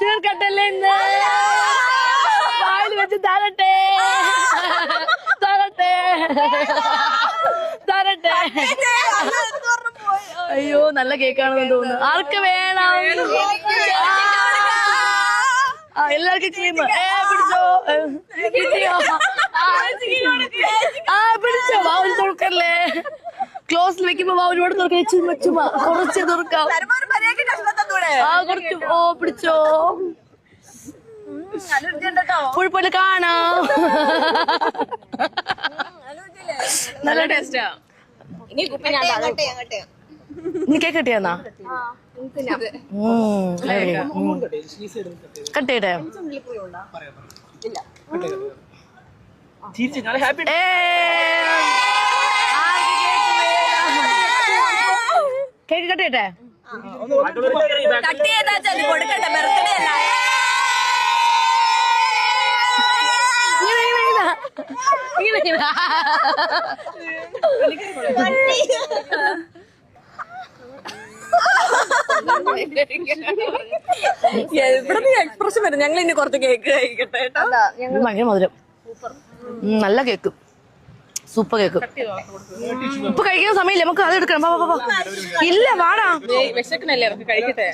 ചേർക്കട്ടല്ലേ ഇന്ന് വായിൽ വെച്ച് തരട്ടെ തരട്ടെ തരട്ടെ. അയ്യോ നല്ല കേക്കാണെന്ന് തോന്നുന്നു. ആർക്ക് വേണം? എല്ലാവർക്കും ക്രീം. പിടിച്ചോ കിട്ടിയോ? പിടിച്ചോ. വാവിൽ തുറക്കല്ലേ. ക്ലോസിൽ വെക്കുമ്പോ വാവിലൂടെ തുറക്കാം. ചുമ്മാ ചുമ്മാ കുറച്ച് തുറക്കാം. കുറച്ച്. ഓ പിടിച്ചോ. പുഴുപ്പോലെ കാണാം. നല്ല ടേസ്റ്റാ. നീ കേക്ക് കിട്ടിയാന്നാ? കട്ടിട്ടെ കേക്ക് കട്ടിട്ടെ. എക്സ്പ്രഷൻ വരും. ഞങ്ങൾ ഇനി കുറച്ച് കേക്ക് കഴിക്കട്ടെ. ഭയങ്കര മധുരം. നല്ല കേക്ക്. Super cake. ഇപ്പൊ കഴിക്കുന്ന സമയമില്ല. നമുക്ക് അത് എടുക്കണം. ഇല്ല വാടാ. വിശക്കണല്ലേ കഴിക്കട്ടെ.